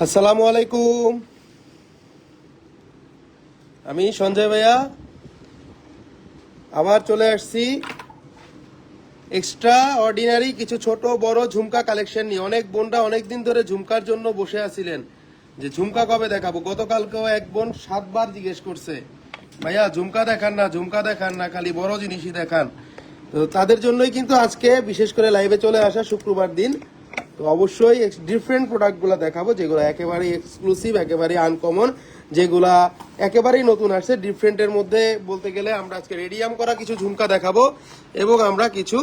আসসালামু আলাইকুম। আমি সঞ্জয় ভাইয়া আবার চলে আসছি এক্সট্রা অর্ডিনারি কিছু ছোট বড় ঝুমকা কালেকশন নিয়ে। অনেক বোনরা অনেকদিন ধরে ঝুমকার জন্য বসে আছিলেন যে ঝুমকা কবে দেখাবো। গতকালকেও এক বোন 7 বার জিজ্ঞেস করছে, ভাইয়া ঝুমকা দেখান না, ঝুমকা দেখান না, খালি বড় জিনিসই দেখান। তো তাদের জন্যই কিন্তু আজকে বিশেষ করে লাইভে চলে আসা শুক্রবার দিন। তো অবশ্যই ডিফারেন্ট প্রোডাক্টগুলো দেখাবো, যেগুলো একেবারেই এক্সক্লুসিভ, একেবারেই আনকমন, যেগুলা একেবারেই নতুন আসছে। ডিফারেন্টের মধ্যে বলতে গেলে আমরা আজকে রেডিয়াম করা কিছু ঝুমকা দেখাবো এবং আমরা কিছু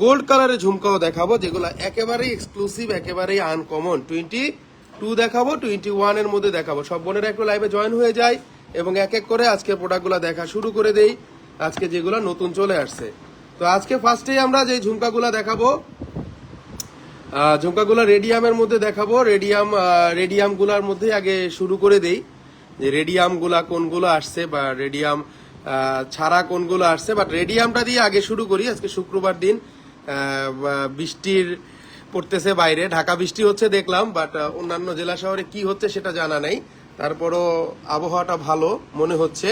গোল্ড কালারের ঝুমকাও দেখাবো, যেগুলো একেবারেই এক্সক্লুসিভ, একেবারেই আনকমন। 22 দেখাবো, 21 এর মধ্যে দেখাবো। সব বোনেরা একটু লাইভে জয়েন হয়ে যায় এবং এক এক করে আজকে প্রোডাক্টগুলো দেখা শুরু করে দেই, আজকে যেগুলো নতুন চলে আসছে। তো আজকে ফার্স্টেই আমরা যে ঝুমকাগুলো দেখাবো, ঝুমকাগুলো রেডিয়ামের মধ্যে দেখাবো। রেডিয়াম গুলার মধ্যে আগে শুরু করে দেই যে রেডিয়াম গুলা কোনগুলো আসছে বা রেডিয়াম ছাড়া কোনগুলো আসছে। বাট রেডিয়ামটা দিয়ে আগে শুরু করি। আজকে শুক্রবার দিন, বৃষ্টির পড়তেছে বাইরে, ঢাকা বৃষ্টি হচ্ছে দেখলাম, বাট অন্যান্য জেলা শহরে কি হচ্ছে সেটা জানা নেই। তারপরও আবহাওয়াটা ভালো মনে হচ্ছে,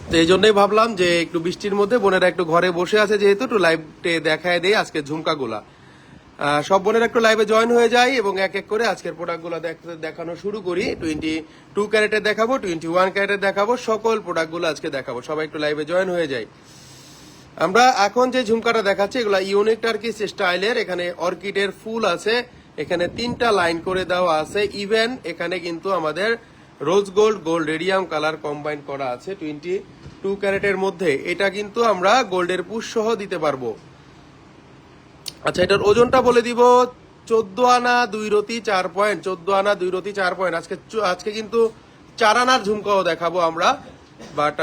তো এই জন্যই ভাবলাম যে একটু বৃষ্টির মধ্যে বোনেরা একটু ঘরে বসে আছে যেহেতু, একটু লাইভে দেখায় দেয় আজকে ঝুমকাগুলা। সব বোনেরা একটু লাইভে জয়েন হয়ে যায় এবং এক এক করে আজকের প্রোডাক্টগুলো দেখানো শুরু করি। 22 ক্যারেটের দেখাবো, 21 ক্যারেটের দেখাবো, সকল প্রোডাক্টগুলো আজকে দেখাবো। সবাই একটু লাইভে জয়েন হয়ে যায়। আমরা এখন যে ঝুমকাটা দেখাচ্ছি এগুলা ইউনিক টার্কিশ স্টাইলের। এখানে অর্কিডের ফুল আছে, এখানে 3টা লাইন করে দেওয়া আছে। ইভেন এখানে কিন্তু আমাদের rose gold radium colour combine করা আছে 22 ক্যারেটের মধ্যে। এটা কিন্তু আমরা গোল্ডের পুশ সহ দিতে পারবো। আচ্ছা, এটার ওজনটা বলে দিব। 14 আনা 2 রতি 4 পয়েন্ট, 14 আনা 2 রতি 4 পয়েন্ট। আজকে কিন্তু 4 আনার ঝুমকাও দেখাবো আমরা। বাট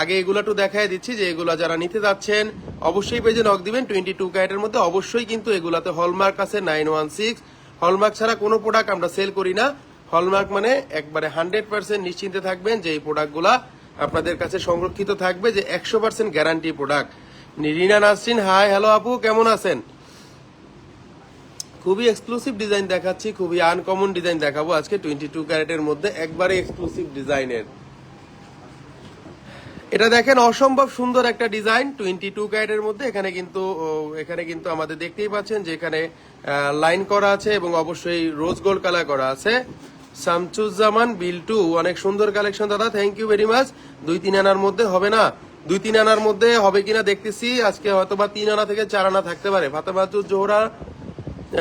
আগে এগুলো একটু দেখাই দিচ্ছি যে এগুলা যারা নিতে যাচ্ছেন অবশ্যই পেজে নক দিবেন। 22 ক্যারেটের মধ্যে অবশ্যই কিন্তু এগুলাতে হলমার্ক আছে 916। হলমার্ক ছাড়া কোনো প্রোডাক্ট আমরা সেল করি না। হলমার্ক মানে একবারে 100% নিশ্চিন্তে থাকবেন যে এই প্রোডাক্টগুলা আপনাদের কাছে সংরক্ষিত থাকবে, যে 100% গ্যারান্টি প্রোডাক্ট। রিনা নাসরিন, হাই, হ্যালো আপু, কেমন আছেন? খুবই এক্সক্লুসিভ ডিজাইন দেখাচ্ছি, খুবই আনকমন ডিজাইন দেখাবো আজকে 22 ক্যারেটের মধ্যে, একবারে এক্সক্লুসিভ ডিজাইনের। এটা দেখেন অসম্ভব সুন্দর একটা ডিজাইন 22 ক্যারেটের মধ্যে। এখানে কিন্তু আমাদের দেখতেই পাচ্ছেন যে এখানে লাইন করা আছে এবং অবশ্যই রোজ গোল্ড কালার করা আছে। শামসুজ্জামান বিল্টু, অনেক সুন্দর কালেকশন দাদা, থ্যাংক ইউ ভেরি মাচ। 2-3 আনার মধ্যে হবে না? 2-3 আনার মধ্যে হবে কিনা দেখতেছি। আজকে হয়তো বা 3 আনা থেকে 4 আনা থাকতে পারে। ফাতেমাতুর জোহরা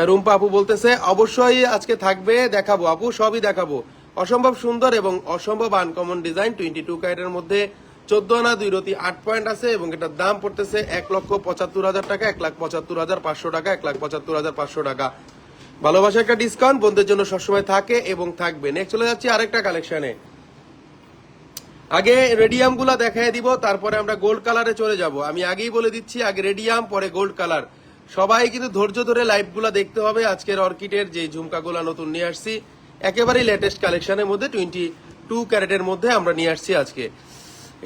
রুম্পা আপু বলতেছে অবশ্যই আজকে থাকবে, দেখাবো আপু, সবই দেখাবো। অসম্ভব সুন্দর এবং অসম্ভব আনকমন ডিজাইন 22 ক্যারেটের মধ্যে। 14 আনা 2 রতি 8 পয়েন্ট আছে এবং এটার দাম পড়তেছে 1,75,000 টাকা, 1,75,500 টাকা, 1,75,500 টাকা। ভালোবাসা একটা ডিসকাউন্ট বন্ধুদের জন্য সবসময় থাকে এবং থাকবে। নেক্সট চলে যাচ্ছি আরেকটা কালেকশনে। আগে রেডিয়াম গুলা দেখাই দিব, তারপরে আমরা গোল্ড কালারে চলে যাব। আমি আগেই বলে দিচ্ছি, আগে রেডিয়াম পরে গোল্ড কালার। সবাই কিন্তু ধৈর্য ধরে লাইভ গুলা দেখতে হবে। আজকের অর্কিডের যে ঝুমকাগুলা নতুন নিয়ে আসছি, একেবারেই লেটেস্ট কালেকশনের মধ্যে 22 ক্যারেটের মধ্যে আমরা নিয়ে আসছি আজকে।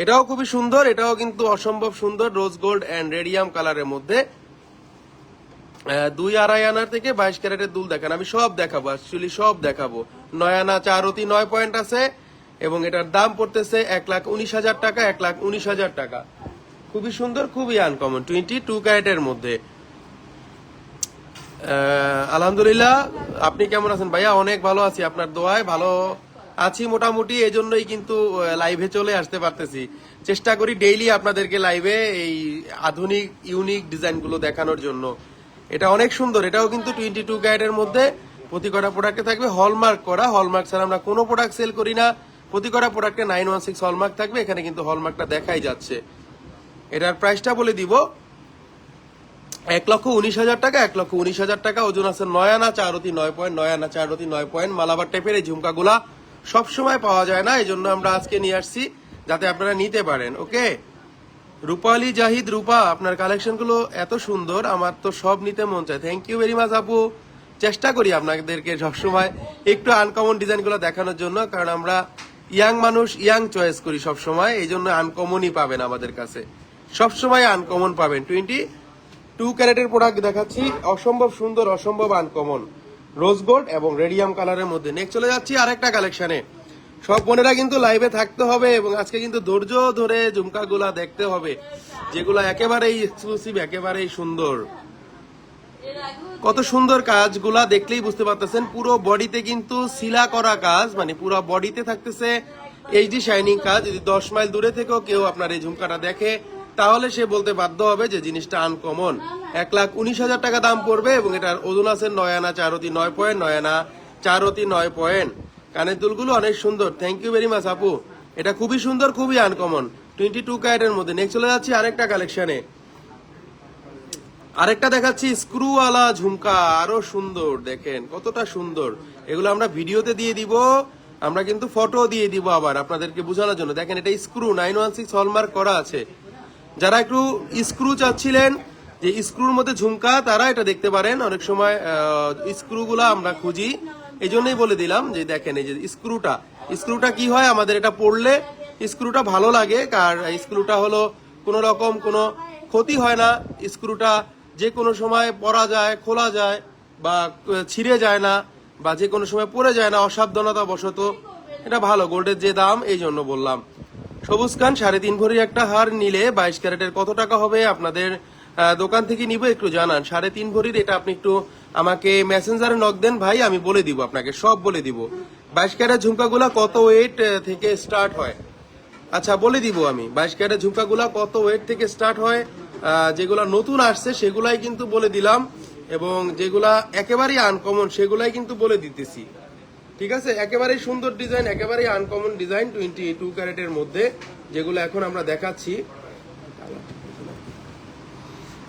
এটাও খুবই সুন্দর, এটাও কিন্তু অসম্ভব সুন্দর, রোজ গোল্ড এন্ড রেডিয়াম কালারের মধ্যে। 2-2.5 আনার থেকে 22 ক্যারেটের দুল দেখান, আমি সব দেখাবো, অ্যাকচুয়ালি সব দেখাবো। 9 আনা 4 রতি 9 পয়েন্ট আছে এবং এটার দাম পড়তেছে 1,19,000 টাকা, 1,19,000 টাকা। খুবই সুন্দর, খুবই আনকমন 22 ক্যারেটের মধ্যে। আলহামদুলিল্লাহ, আপনি কেমন আছেন ভাইয়া? অনেক ভালো আছি, আপনার দোয়ায় ভালো আছি মোটামুটি। এই জন্যই কিন্তু লাইভে চলে আসতে পারতেছি। চেষ্টা করি ডেইলি আপনাদেরকে লাইভে এই আধুনিক ইউনিক ডিজাইনগুলো দেখানোর জন্য। এটা অনেক সুন্দর, এটাও কিন্তু 22 ক্যারেটের মধ্যে। প্রতি কটা প্রোডাক্টে থাকবে হলমার্ক করা। হলমার্ক ছাড়া আমরা কোনো প্রোডাক্ট সেল করি না। প্রতি কটা প্রোডাক্টে 916 হলমার্ক থাকবে। এখানে কিন্তু হলমার্কটা দেখাই যাচ্ছে। এটার প্রাইসটা বলে দিব, 1,19,000 টাকা, 1,19,000 টাকা। ওজন আছে 9 আনা 4 রতি 9 পয়েন্ট, 9 আনা 4 রতি 9 পয়েন্ট। মালাবার টাইপের এই ঝুমকাগুলা সবসময় পাওয়া যায় না, এই জন্য আমরা আজকে নিয়ে আসছি যাতে আপনারা নিতে পারেন। ওকে, রূপালী জাহিদ, রূপা, আপনার কালেকশনগুলো এত সুন্দর, আমার তো সব নিতে মন চায়। থ্যাংক ইউ ভেরি মাচ আপু। চেষ্টা করি আপনাদেরকে সবসময় একটু আনকমন ডিজাইনগুলো দেখানোর জন্য, কারণ আমরা ইয়াং মানুষ, ইয়াং চয়েস করি সবসময়, এই জন্য আনকমনই পাবেন আমাদের কাছে, সবসময় আনকমন পাবেন। 22 ক্যারেটের প্রোডাক্ট দেখাচ্ছি, অসম্ভব সুন্দর, অসম্ভব আনকমন। রোজ গোল্ড এবং রেডিয়াম কালারের মধ্যে। নেক্সট চলে যাচ্ছি আরেকটা কালেকশনে। সব বোনেরা কিন্তু লাইভে থাকতে হবে এবং আজকে কিন্তু ধৈর্য ধরে ঝুমকাগুলা দেখতে হবে, যেগুলো একেবারেই এক্সক্লুসিভ, একেবারেই সুন্দর। কত সুন্দর কাজগুলা দেখলেই বুঝতে পারতেছেন। পুরো বডিতে কিন্তু সিলা করা কাজ, মানে পুরো বডিতে থাকতেছে এইচডি শাইনিং কাজ। যদি 10 মাইল দূরে থেকেও কেউ আপনার এই ঝুমকাটা দেখে তাহলে সে বলতে বাধ্য হবে যে জিনিসটা আনকমন। 1,19,000 টাকা দাম পড়বে এবং এটার ওজন আছে 9 আনা 4 অতি 9 পয়েন্ট, 9 আনা 4 অতি 9 পয়েন্ট। কানের দুলগুলো অনেক সুন্দর, থ্যাংক ইউ ভেরি মাচ আপু। এটা খুবই সুন্দর, খুবই আনকমন, 22 ক্যারেটের মধ্যে। নেক্সট চলে যাচ্ছি আরেকটা কালেকশনে। আরেকটা দেখাচ্ছি স্ক্রুওয়ালা ঝুমকা, আরো সুন্দর, দেখেন কতটা সুন্দর। এগুলো আমরা ভিডিওতে দিয়ে দিব, আমরা কিন্তু ফটো দিয়ে দিব আবার আপনাদেরকে বোঝানোর জন্য। দেখেন এটা স্ক্রু 916 হলমার্ক করা আছে। যারা একটু স্ক্রু চাচ্ছিলেন যে স্ক্রুর মধ্যে ঝুমকা, তারা এটা দেখতে পারেন। অনেক সময় স্ক্রুগুলা আমরা খুঁজি, এই জন্যই বলে দিলাম যে দেখেন এই যে স্ক্রুটা কি হয়, আমাদের এটা পড়লে স্ক্রুটা ভালো লাগে। কার স্ক্রুটা হলো কোনো রকম কোনো ক্ষতি হয় না, স্ক্রুটা যে কোনো সময় পরা যায়, খোলা যায়, বা ছিঁড়ে যায় না, বা যে কোনো সময় পড়ে যায় না অসাবধানতা বশত। এটা ভালো, গোল্ডের যে দাম এই জন্য বললাম। সবুজ খান 3.5 ভরির একটা হার নিলে 22 ক্যারেটের কত টাকা হবে? আপনাদের দোকান থেকে নিব, একটু জানান। 3.5 ভরির এটা আপনি একটু আমাকে মেসেঞ্জারে নক দেন ভাই, আমি বলে দিব, আপনাকে সব বলে দিব। 22 ক্যারেট ঝুমকাগুলা কত ওয়েট থেকে স্টার্ট হয়? আচ্ছা বলে দিব আমি। 22 ক্যারেট ঝুমকাগুলা কত ওয়েট থেকে স্টার্ট হয়, যেগুলা নতুন আসছে সেগুলাই কিন্তু বলে দিলাম, এবং যেগুলা একেবারেই আনকমন সেগুলাই কিন্তু বলে দিতেছি। ঠিক আছে, একেবারেই সুন্দর ডিজাইন, একেবারেই আনকমন ডিজাইন 22 ক্যারেটের মধ্যে, যেগুলো এখন আমরা দেখাচ্ছি।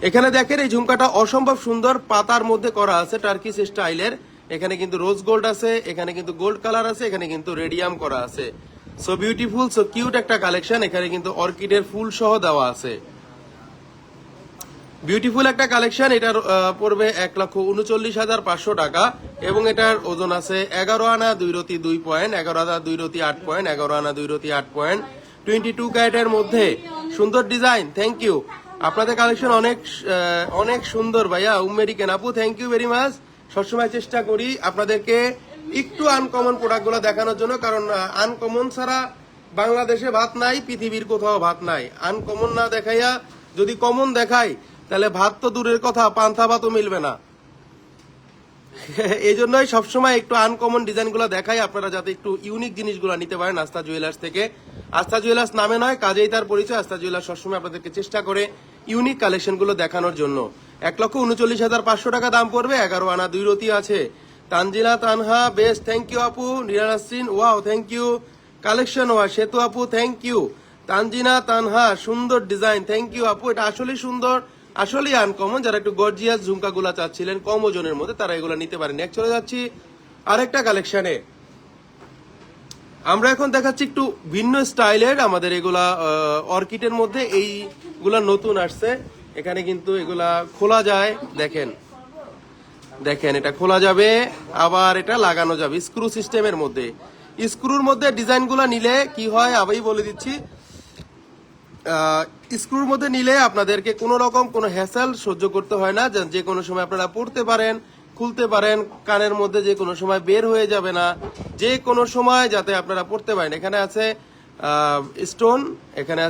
এখানে দেখেন এই ঝুমকাটা অসম্ভব সুন্দর, পাতার মধ্যে করা আছে, টার্কিশ স্টাইলের। এখানে কিন্তু রোজ গোল্ড আছে, এখানে কিন্তু গোল্ড কালার আছে, এখানে কিন্তু রেডিয়াম করা আছে। সো বিউটিফুল, সো কিউট একটা কালেকশন। এখানে কিন্তু অর্কিডের ফুল সহ দেওয়া আছে। বিউটিফুল একটা কালেকশন। এটার পড়বে 1,39,500 টাকা এবং এটার ওজন আছে 11 আনা 2 রতি 2 পয়েন্ট, 11 আনা 2 রতি 8 পয়েন্ট, 11 আনা 2 রতি 8 পয়েন্ট, 22 ক্যারেটের মধ্যে। সুন্দর ডিজাইন, থ্যাংক ইউ। আপনাদের কালেকশন অনেক অনেক সুন্দর ভাইয়া। আমেরিকান আপু, থ্যাংক ইউ ভেরি মাচ। সবসময় চেষ্টা করি আপনাদেরকে একটু আনকমন প্রোডাক্টগুলো দেখানোর জন্য, কারণ আনকমন ছাড়া বাংলাদেশে ভাত নাই, পৃথিবীর কোথাও ভাত নাই। আনকমন না দেখাইয়া যদি কমন দেখাই তাহলে ভাত তো দূরের কথা, পান্থা ভাতও মিলবে না। এই জন্যই সবসময় একটু আনকমন ডিজাইনগুলো দেখাই, আপনারা যাতে একটু ইউনিক জিনিসগুলো নিতে পারেন আস্থা জুয়েলার্স থেকে। আস্থা জুয়েলার্স নামে নয়, কাজেই তার পরিচয়। আস্থা জুয়েলার্স সবসময় আপনাদেরকে চেষ্টা করে ইউনিক কালেকশনগুলো দেখানোর জন্য। 1,39,500 টাকা দাম পড়বে, 11 আনা 2 রতি আছে। Tanjila Tanha best, thank you আপু। নিরানাসিন ওয়াও, থ্যাংক ইউ। কালেকশন ওয়া সেতু আপু, থ্যাংক ইউ। তানজিনা তানহা সুন্দর ডিজাইন, থ্যাংক ইউ আপু। এটা আসলেই সুন্দর, আসলেই আনকমন। যারা একটু গর্জিয়াস ঝুমকাগুলা চাচ্ছিলেন কম ওজনের মধ্যে, তারা এগুলো নিতে পারেন। এক চলে যাচ্ছি আরেকটা কালেকশনে। আমরা এখন দেখাচ্ছি একটু ভিন্ন স্টাইলের, আমাদের এগুলা অর্কিডের মধ্যে এইগুলা নতুন আসছে। এখানে কিন্তু এগুলা খোলা যায়, দেখেন দেখেন, এটা খোলা যাবে আবার এটা লাগানো যাবে স্ক্রু সিস্টেমের মধ্যে। স্ক্রুর মধ্যে ডিজাইনগুলা নিলে কি হয় আমি বলে দিচ্ছি। স্ক্রুর মধ্যে নিলে আপনাদেরকে কোনো রকম কোনো হ্যাসেল সহ্য করতে হয় না, যে কোনো সময় আপনারা পড়তে পারেন, খুলতে পারেন, কানের মধ্যে যে কোনো সময় বের হয়ে যাবে না, যে কোনো সময় যাতে আপনারা পড়তে পারেন। এখানে আছে স্টোন, এখানে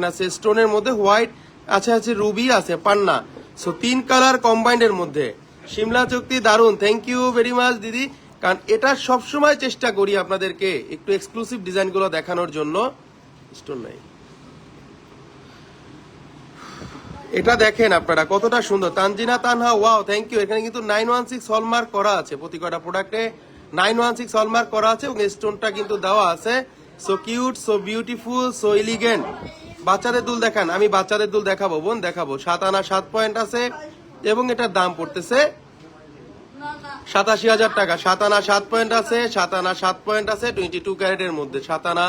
আছে স্টোনের মধ্যে হোয়াইট, আছে রুবি, আছে পান্না। সো 3 কালার কম্বাইন্ডের মধ্যে। শিমলা চুক্তি দারুন, থ্যাংক ইউ ভেরি মাচ দিদি। কারণ এটা সবসময় চেষ্টা করি আপনাদেরকে একটু এক্সক্লুসিভ ডিজাইনগুলো দেখানোর জন্য। স্টোন নাই, এটা দেখেন আপনারা কতটা সুন্দর। Tanjina Tanha wow, thank you. এখানে কিন্তু 916 হলমার্ক করা আছে, প্রতি কয়টা প্রোডাক্টে 916 হলমার্ক করা আছে এবং স্টোনটা কিন্তু দেওয়া আছে। So cute, so beautiful, so elegant. বাচ্চাদের দুল দেখান, আমি বাচ্চাদের দুল দেখাবো বোন, দেখাবো। 7 আনা 7 পয়েন্ট আছে এবং এটার দাম পড়তেছে 87,000 টাকা। 7 আনা 7 পয়েন্ট আছে, 7 আনা 7 পয়েন্ট আছে 22 ক্যারেটের মধ্যে। 7 আনা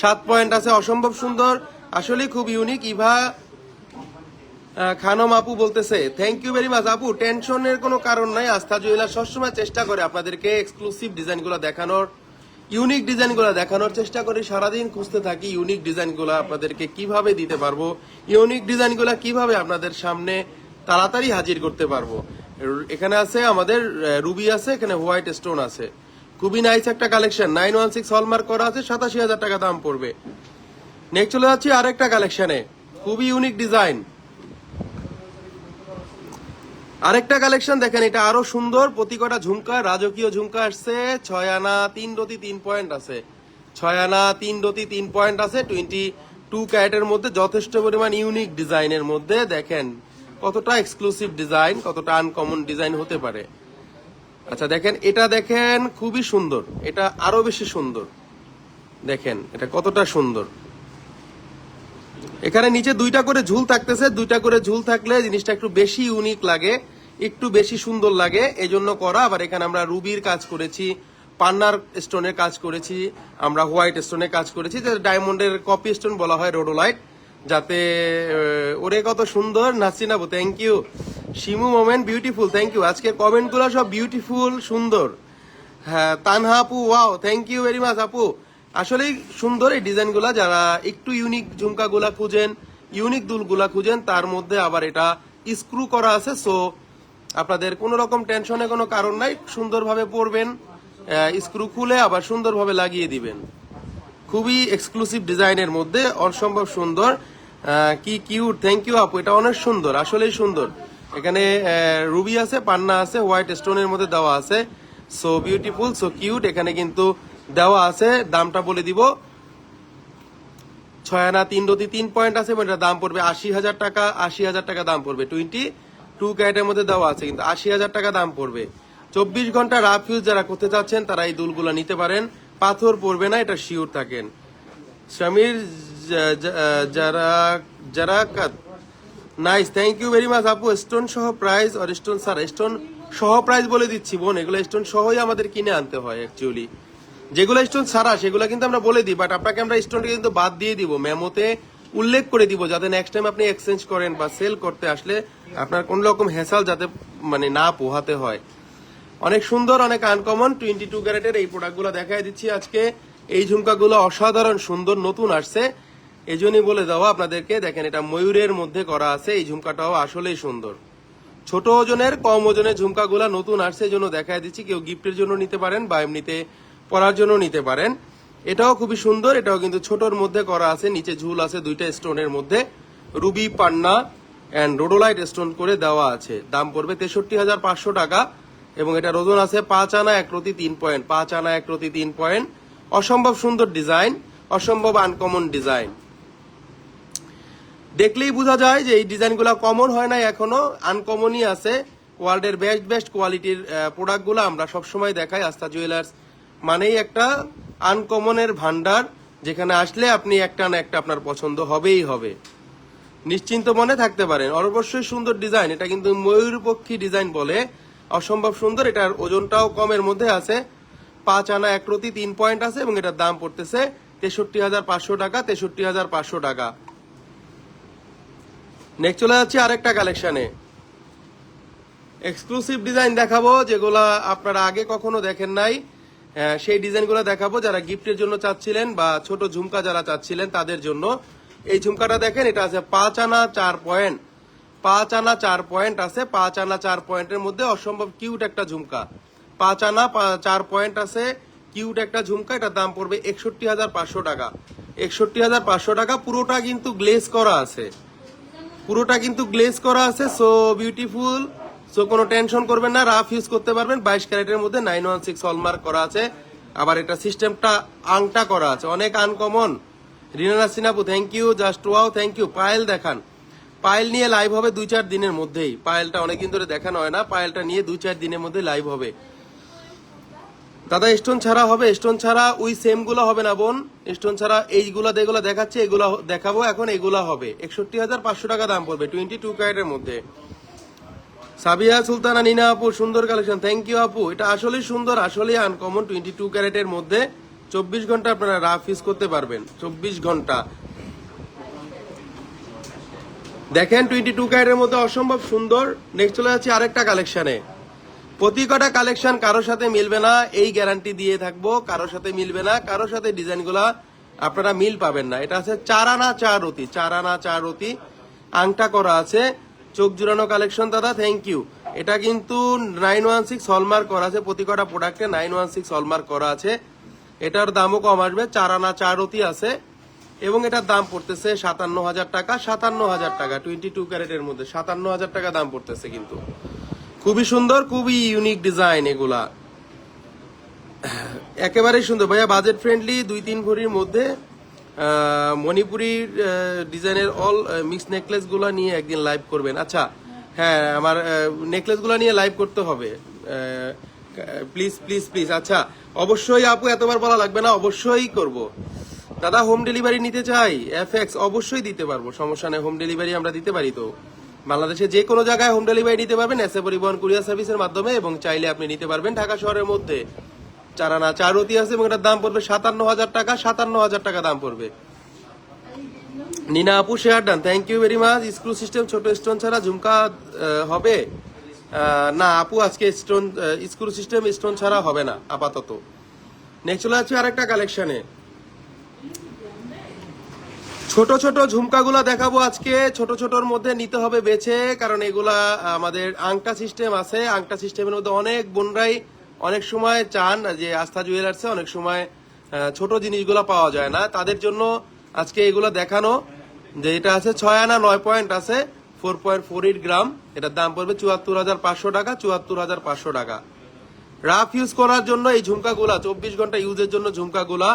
7 পয়েন্ট আছে, অসম্ভব সুন্দর, আসলে খুব ইউনিক। ইভা খানম আপু বলতেছে থ্যাংক ইউ ভেরি মাচ আপু। টেনশনের কোনো কারণ নাই, আস্থা জুয়েলার্স সবসময় চেষ্টা করে আপনাদেরকে এক্সক্লুসিভ ডিজাইনগুলো দেখানোর, ইউনিক ডিজাইনগুলো দেখানোর চেষ্টা করি। সারাদিন খুঁজতে থাকি ইউনিক ডিজাইনগুলো আপনাদেরকে কিভাবে দিতে পারবো, ইউনিক ডিজাইনগুলো কিভাবে আপনাদের সামনে তাড়াতাড়ি হাজির করতে পারবো। এখানে আছে আমাদের রুবি আছে, এখানে হোয়াইট স্টোন আছে। খুবই নাইস একটা কালেকশন, 916 হলমার্ক করা আছে, 87,000 টাকা দাম পড়বে। নেক্সট চলে যাচ্ছি আরেকটা কালেকশনে, খুবই ইউনিক ডিজাইন। আরেকটা কালেকশন দেখেন, এটা আরো সুন্দর। প্রতি কটা ঝুমকা রাজকীয় ঝুমকা আসছে। 6 আনা 3 রতি 3 পয়েন্ট আছে, 6 আনা 3 রতি 3 পয়েন্ট আছে, 22 ক্যারেটের মধ্যে যথেষ্ট পরিমাণ ইউনিক ডিজাইনের মধ্যে। দেখেন কতটা এক্সক্লুসিভ ডিজাইন, কতটা আনকমন ডিজাইন হতে পারে। আচ্ছা দেখেন, এটা দেখেন খুবই সুন্দর, এটা আরো বেশি সুন্দর। দেখেন এটা কতটা সুন্দর। এখানে নিচে 2টা করে ঝুল থাকতেছে, 2টা করে ঝুল থাকলে জিনিসটা একটু বেশি ইউনিক লাগে, একটু বেশি সুন্দর লাগে, এই জন্য করা। আবার এখানে আমরা রুবির কাজ করেছি, পান্নার স্টোনের কাজ করেছি, আমরা হোয়াইট স্টোনের কাজ করেছি, ডায়মন্ডের কপি স্টোন বলা হয় রোডোলাইট, যাতে ওরে কত সুন্দর। নাসরিন আপু thank you, Shimu moment beautiful thank you. আজকের কমেন্ট গুলো সব বিউটিফুল, সুন্দর। হ্যাঁ তানহা আপু wow thank you very much আপু। আসলেই সুন্দর এই ডিজাইনগুলা। যারা একটু ইউনিক ঝুমকাগুলা খুঁজেন, ইউনিক দুলগুলা খুঁজেন, তার মধ্যে আবার এটা স্ক্রু করা আছে, সো আপনাদের কোনো রকম টেনশনে কোনো কারণ নাই, সুন্দরভাবে পরবেন, স্ক্রু খুলে আবার সুন্দরভাবে লাগিয়ে দিবেন। খুবই এক্সক্লুসিভ ডিজাইনের মধ্যে, অসম্ভব সুন্দর। কি কিউট, থ্যাংক ইউ আপু, এটা অনেক সুন্দর, আসলেই সুন্দর। এখানে রুবি আছে, পান্না আছে, হোয়াইট স্টোনের মধ্যে দেওয়া আছে, সো বিউটিফুল, সো কিউট। এখানে কিন্তু দেওয়া আছে, দামটা বলে দিব। 6 আনা 3 রতি 3 পয়েন্ট আছে, এটা দাম পড়বে 80,000 টাকা, 80,000 টাকা দাম পড়বে। 22 ক্যারেটের মধ্যে দেওয়া আছে, কিন্তু 80,000 টাকা দাম পড়বে। 24 ঘন্টা রাফ ইউজ যারা করতে চাচ্ছেন তারা এই দুলগুলো নিতে পারেন, পাথর পড়বে না, এটা শিওর থাকেন। সমীর যারা যারা nice, thank you very much আপু। স্টোন সহ প্রাইস আর স্টোন স্যার, স্টোন সহ প্রাইস বলে দিচ্ছি বোন, এগুলো স্টোন সহই আমাদের কিনে আনতে হয় অ্যাকচুয়ালি। যেগুলো স্টোন ছাড়া সেগুলো কিন্তু আমরা বলে দিই, বাট আপনাকে আমরা স্টোনটা কিন্তু বাদ দিয়ে দিব, মেমোতে উল্লেখ করে দিব, যাতে নেক্সট টাইম আপনি এক্সচেঞ্জ করেন বা সেল করতে আসলে আপনার কোন রকম হ্যাসাল যাতে মানে না পোহাতে হয়। অনেক সুন্দর, অনেক আনকমন 22 ক্যারেটের এই প্রোডাক্টগুলো দেখাই দিচ্ছি আজকে। এই ঝুমকাগুলো অসাধারণ সুন্দর, নতুন আসছে, এই জন্যই বলে দেওয়া আপনাদেরকে। দেখেন এটা ময়ূরের মধ্যে করা আছে, এই ঝুমকাটাও আসলেই সুন্দর। ছোট ওজনের, কম ওজনের ঝুমকাগুলা নতুন আসছে, এই জন্য দেখাই দিচ্ছি। কেউ গিফটের জন্য নিতে পারেন বা এমনিতে পরার জন্য নিতে পারেন। এটাও খুবই সুন্দর, এটাও কিন্তু ছোটর মধ্যে করা আছে, নিচে ঝুল আছে 2টা স্টোনের মধ্যে, রুবি, পান্না এন্ড রোডোলাইট স্টোন করে দেওয়া আছে। দাম পড়বে 63,500 টাকা, এবং এটার ওজন আছে 5 আনা 1 রতি 3 পয়েন্ট, 5 আনা 1 রতি 3 পয়েন্ট। অসম্ভব সুন্দর ডিজাইন, অসম্ভব আনকমন ডিজাইন। দেখলেই বোঝা যায় যে এই ডিজাইনগুলো কমন হয় না, এখনো আনকমনই আছে। ওয়ার্ল্ডের বেস্ট কোয়ালিটির প্রোডাক্টগুলো আমরা সবসময় দেখাই। আস্থা জুয়েলার্স মানেই একটা আনকমনের ভান্ডার, যেখানে আসলে আপনি একটা না একটা আপনার পছন্দ হবেই হবে, নিশ্চিন্ত মনে থাকতে পারেন। অবশ্যই সুন্দর ডিজাইন, এটা কিন্তু ময়ূরপক্ষী ডিজাইন বলে, অসম্ভব সুন্দর। এটার ওজনটাও কমের মধ্যে আছে, 5 আনা 1 রতি 3 পয়েন্ট আছে, এবং এটার দাম পড়তেছে 63,500 টাকা, 63,500 টাকা। নেক্সট চলে যাচ্ছে আরেকটা কালেকশনে, এক্সক্লুসিভ ডিজাইন দেখাবো, যেগুলা আপনারা আগে কখনো দেখেন নাই। সেই ডিজাইনগুলো দেখাবো যারা গিফটের জন্য চাচ্ছিলেন বা ছোট ঝুমকা যারা চাচ্ছিলেন তাদের জন্য। এই ঝুমকাটা দেখেন, এটা আছে 5 আনা 4 পয়েন্ট, 5 আনা 4 পয়েন্ট আছে, 5 আনা 4 পয়েন্টের মধ্যে অসম্ভব কিউট একটা ঝুমকা। 5 আনা 4 পয়েন্ট আছে, কিউট একটা ঝুমকা। এটার দাম পড়বে 61,500 টাকা, 61,500 টাকা। পুরোটা কিন্তু গ্লেজ করা আছে, পুরোটা কিন্তু গ্লেজ করা আছে, সো বিউটিফুল, সো কোনো টেনশন করবেন না, রাফ ইউজ করতে পারবেন। 22 ক্যারেটের মধ্যে 916 হলমার্ক করা আছে, আবার এটা সিস্টেমটা আংটা করা আছে, অনেক আনকমন। রিনা সিনাপু thank you, just wow thank you. পায়েল দেখান, পায়েল নিয়ে লাইভ হবে 2-4 দিনের মধ্যেই, পায়েলটা অনেকদিন ধরে দেখানো হয় না, পায়েলটা নিয়ে 2-4 দিনের মধ্যে লাইভ হবে। দাদা স্টোন ছাড়া হবে? স্টোন ছাড়া ওই সেম গুলো হবে না বোন, স্টোন ছাড়া এইগুলা যেগুলো দেখাচ্ছে এগুলা দেখাবো এখন, এগুলা হবে 61,500 টাকা দাম পড়বে 22 ক্যারেটের মধ্যে। সাবিয়া সুলতানা নিনা আপু সুন্দর কালেকশন, থ্যাংক ইউ আপু। এটা আসলেই সুন্দর, আসলেই আনকমন, 22 ক্যারেটের মধ্যে 24 ঘন্টা আপনারা রাফ ইউজ করতে পারবেন, 24 ঘন্টা। দেখেন 22 ক্যারেটের মধ্যে অসম্ভব সুন্দর। নেক্সট চলে যাচ্ছে আরেকটা কালেকশনে। প্রতি কটা কালেকশন কারোর সাথে মিলবে না, এই গ্যারান্টি দিয়ে থাকবো, কারোর সাথে মিলবে না, কারোর সাথে ডিজাইনগুলা আপনারা মিল পাবেন না। এটা আছে 4 আনা 4 রতি, 4 আনা 4 রতি, আংটা করা আছে, চোখ জুড়ানো কালেকশন দাদা, থ্যাংক ইউ। এটা কিন্তু 916 হলমার্ক করা আছে, প্রতি কটা প্রোডাক্টে 916 হলমার্ক করা আছে। এটার দামও কম আসবে, 4 আনা 4 রতি আছে এবং এটার দাম পড়তেছে 57,000 টাকা। 57,000 টাকা 22 ক্যারেটের মধ্যে 57,000 টাকা দাম পড়তেছে। কিন্তু খুবই সুন্দর, খুবই ইউনিক ডিজাইন এগুলা, একেবারেই সুন্দর ভাইয়া, বাজেট ফ্রেন্ডলি। 2-3 ভরির মধ্যে মণিপুরীর ডিজাইনের অল মিক্স নেকলেস গুলা নিয়ে একদিন লাইভ করবেন। আচ্ছা হ্যাঁ, আমার নেকলেস গুলা নিয়ে লাইভ করতে হবে, প্লিজ প্লিজ প্লিজ। আচ্ছা অবশ্যই আপু, এতবার বলা লাগবে না, অবশ্যই করব। দাদা হোম ডেলিভারি নিতে চাই, এফএক্স অবশ্যই দিতে পারবো, সমস্যা নেই, হোম ডেলিভারি আমরা দিতে পারি। তো বাংলাদেশে যে কোনো জায়গায় হোম ডেলিভারি নিতে পারবেন এসএ পরিবহন কুরিয়ার সার্ভিসের মাধ্যমে, এবং চাইলে আপনি নিতে পারবেন ঢাকা শহরের মধ্যে। 4 আনা 4 রতি আছে এবং এটার দাম পড়বে 57,000 টাকা। 57,000 টাকা দাম পড়বে। নিনা আপু share done, thank you very much. Screw system ছোট স্টোন ছাড়া ঝুমকা হবে না আপু, আজকে স্টোন স্ক্রু সিস্টেম স্টোন ছাড়া হবে না আপাতত। নেক্সট চলে যাচ্ছে আরেকটা কালেকশনে, ছোট ছোট ঝুমকাগুলা দেখাবো আজকে। ছোট ছোটর মধ্যে নিতে হবে বেছে, কারণ এগুলা আমাদের আংটা সিস্টেম আছে। আংটা সিস্টেমের মধ্যে অনেক বোনরাই অনেক সময় চান যে আস্থা জুয়েলার্সে অনেক সময় ছোট জিনিসগুলো পাওয়া যায় না, তাদের জন্য আজকে এগুলো দেখানো। যে এটা আছে 6 আনা 9 পয়েন্ট আছে, 4.48 গ্রাম, এটার দাম পড়বে 74,500 টাকা। 74,500 টাকা। রাফ ইউজ করার জন্য এই ঝুমকাগুলা, 24 ঘন্টা ইউজের জন্য ঝুমকাগুলা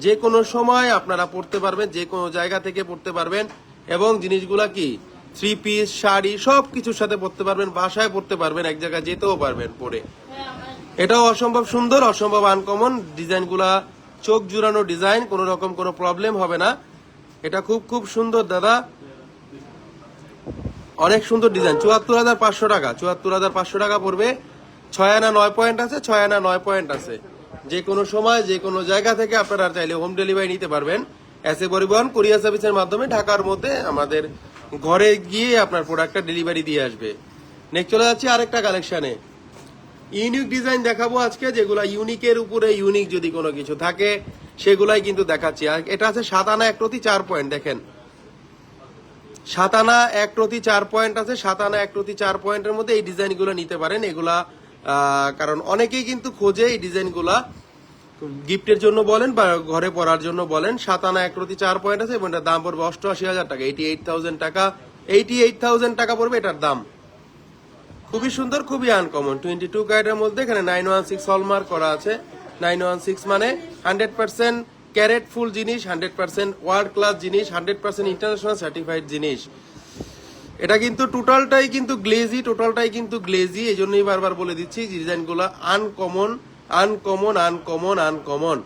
যে কোনো সময় আপনারা পড়তে পারবেন, যে কোনো জায়গা থেকে পড়তে পারবেন, এবং জিনিসগুলা কি 3 পিস শাড়ি সব কিছুর সাথে পড়তে পারবেন, বাসায় পড়তে পারবেন, এক জায়গায় যেতেও পারবেন পরে। এটাও অসম্ভব সুন্দর, অসম্ভব আনকমন ডিজাইনগুলা, চোখ জুড়ানো ডিজাইন, কোনো রকম কোনো প্রবলেম হবে না। এটা খুব খুব সুন্দর দাদা, অনেক সুন্দর ডিজাইন। 74,500 টাকা। 74,500 টাকা পড়বে। 6 আনা 9 পয়েন্ট আছে, 6 আনা 9 পয়েন্ট আছে। যে কোনো সময় যে কোনো জায়গা থেকে আপনারা চাইলে হোম ডেলিভারি নিতে পারবেন এসএ পরিবহন কুরিয়ার সার্ভিসের মাধ্যমে। ঢাকার মধ্যে আমাদের ঘরে গিয়ে আপনার প্রোডাক্টটা ডেলিভারি দিয়ে আসবে। নেক্সট চলে যাচ্ছি আরেকটা কালেকশনে, ইউনিক ডিজাইন দেখাবো আজকে, যেগুলা ইউনিকের উপরে ইউনিক যদি কোনো কিছু থাকে সেগুলাই কিন্তু দেখাচ্ছি। আর এটা আছে 7 আনা 1 রতি 4 পয়েন্ট, দেখেন 7 আনা 1 রতি 4 পয়েন্ট আছে। 7 আনা 1 রতি 4 পয়েন্টের মধ্যে এই ডিজাইনগুলো নিতে পারেন। এগুলা কারণ অনেকেই কিন্তু খোঁজে এই ডিজাইনগুলা, গিফটের জন্য বলেন বা ঘরে পরার জন্য বলেন। 7 আনা 1 রতি 4 পয়েন্ট আছে এবং এটার দাম পড়বে 88,000 টাকা। 88,000 টাকা, 88,000 টাকা পড়বে এটার দাম। খুবই সুন্দর, খুবই আনকমন, 22 ক্যারেটের মধ্যে। এখানে 916 হলমার্ক করা আছে। 916 মানে 100% ক্যারেট ফুল জিনিস, 100% ওয়ার্ল্ড ক্লাস জিনিস, 100% ইন্টারন্যাশনাল সার্টিফাইড জিনিস। এটা কিন্তু টোটালটাই কিন্তু গ্লেজি, টোটালটাই কিন্তু গ্লেজি। এই জন্যই বারবার বলে দিচ্ছি ডিজাইনগুলো আনকমন আনকমন আনকমন আনকমন।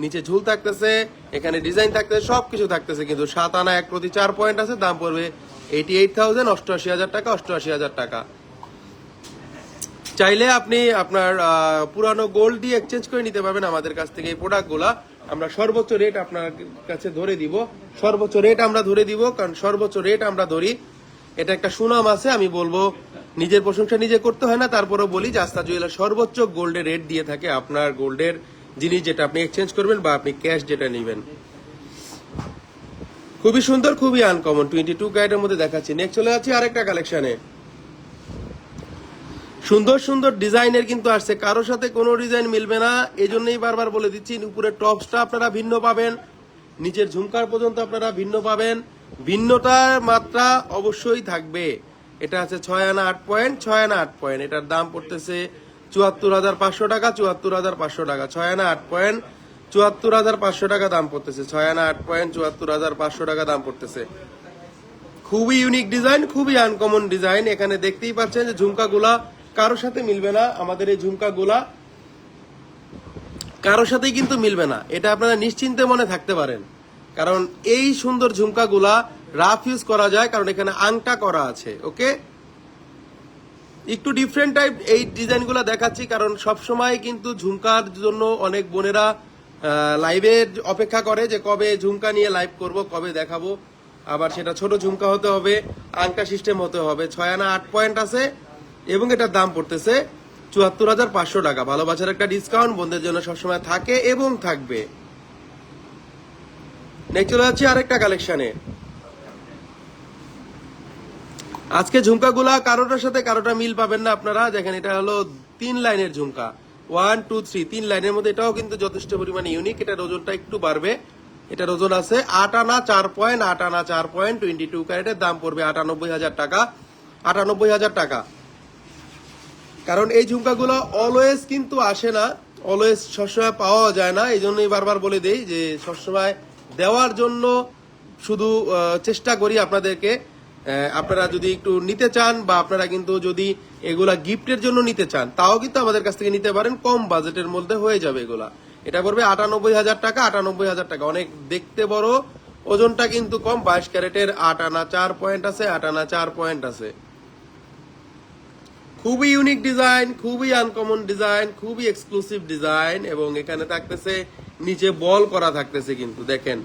নিচে ঝুল থাকতেছে, এখানে ডিজাইন থাকতেছে, সবকিছু থাকতেছে। কিন্তু 7 আনা 1 প্রতি 4 পয়েন্ট আছে, দাম পড়বে 88,000, 88,000 টাকা, 88,000 টাকা। চাইলে আপনি আপনার পুরানো গোল্ড দিয়ে এক্সচেঞ্জ করে নিতে পারবেন আমাদের কাছ থেকে এই প্রোডাক্টগুলা। আমরা সর্বোচ্চ রেট আপনার কাছে ধরে দিব, সর্বোচ্চ রেট আমরা ধরে দিব, কারণ সর্বোচ্চ রেট আমরা ধরি। এটা একটা সুনাম আছে, আমি বলবো নিজের প্রশংসা নিজে করতে হয় না, তারপরেও বলি যে আস্থা জুয়েলার সর্বোচ্চ গোল্ডের রেট দিয়ে থাকে আপনার গোল্ডের জিনিস যেটা আপনি এক্সচেঞ্জ করবেন বা আপনি ক্যাশ যেটা নেবেন। খুবই সুন্দর, খুবই আনকমন, 22 ক্যারেটের মধ্যে দেখাচ্ছি। নেক্সট চলে যাচ্ছি আরেকটা কালেকশনে। সুন্দর সুন্দর ডিজাইনের কিন্তু আসছে, কারোর সাথে কোনো ডিজাইন মিলবে না, এই জন্যই বারবার বলে দিচ্ছি। উপরে টপসটা আপনারা ভিন্ন পাবেন, নিচের ঝুমকার পর্যন্ত আপনারা ভিন্ন পাবেন। ভিন্নতার মাত্রা অবশ্যই থাকবে। এটা আছে 6 আনা 8 পয়েন্ট, 6 আনা 8 পয়েন্ট, এটার দাম পড়তেছে 74,500 টাকা। 74,500 টাকা, 6 আনা 8 পয়েন্ট, 74,500 টাকা দাম পড়তেছে। 6 আনা 8 পয়েন্ট, 74,500 টাকা দাম পড়তেছে। খুবই ইউনিক ডিজাইন, খুবই আনকমন ডিজাইন। এখানে দেখতেই পাচ্ছেন যে ঝুমকাগুলা কারোর সাথে মিলবে না, আমাদের এই ঝুমকাগুলা কারোর সাথেই কিন্তু মিলবে না, এটা আপনারা নিশ্চিন্তে মনে থাকতে পারেন। কারণ এই সুন্দর ঝুমকাগুলা রাফ ইউজ করা যায়, কারণ এখানে আংটা করা আছে। ওকে, একটু ডিফারেন্ট টাইপ এই ডিজাইনগুলো দেখাচ্ছি, কারণ সবসময় কিন্তু ঝুমকার জন্য অনেক বোনেরা লাইভে অপেক্ষা করে যে কবে ঝুমকা নিয়ে লাইভ করব, কবে দেখাবো। আবার সেটা ছোট ঝুমকা হতে হবে, আংটা সিস্টেম হতে হবে। 6 আনা 8 পয়েন্ট আছে এবং এটার দাম পড়তেছে 74,500 টাকা। ভালোবাসার একটা ডিসকাউন্ট বন্ধুদের জন্য সবসময় থাকে এবং থাকবে। নেক্সট চলে যাচ্ছি আরেকটা কালেকশনে। আজকে ঝুমকাগুলা কারোটার সাথে কারোটা মিল পাবেন না আপনারা। দেখেন এটা হলো 3 লাইনের ঝুমকা, 1 2 3 3 লাইনের মধ্যে। এটাও কিন্তু যথেষ্ট পরিমাণে ইউনিক। এটার ওজনটা একটু বাড়বে। এটার ওজন আছে 8 আনা 4 পয়েন্ট, 8 আনা 4 পয়েন্ট 22 ক্যারেটের। দাম পড়বে 98,000 টাকা, 98,000 টাকা। কারণ এই ঝুমকাগুলো অলওয়েজ কিন্তু আসে না, অলওয়েজ সবসময় পাওয়া যায় না। এই জন্যই বারবার বলে দেই যে সবসময় দেওয়ার জন্য শুধু চেষ্টা করি আপনাদেরকে। আপনারা যদি একটু নিতে চান বা আপনারা কিন্তু যদি এগুলা গিফটের জন্য নিতে চান, তাও কিন্তু আমাদের কাছ থেকে নিতে পারেন। কম বাজেটের মধ্যে হয়ে যাবে এগুলা। এটা পড়বে 98,000 টাকা, 98,000 টাকা। অনেক দেখতে বড়, ওজনটা কিন্তু কম। 22 ক্যারেটের, 8 আনা 4 পয়েন্ট আছে, 8 আনা 4 পয়েন্ট আছে। খুবই ইউনিক ডিজাইন, খুবই আনকমন ডিজাইন, খুবই এক্সক্লুসিভ ডিজাইন। এবং এখানে থাকতেছে নিচে বল করা থাকতেছে, কিন্তু দেখেন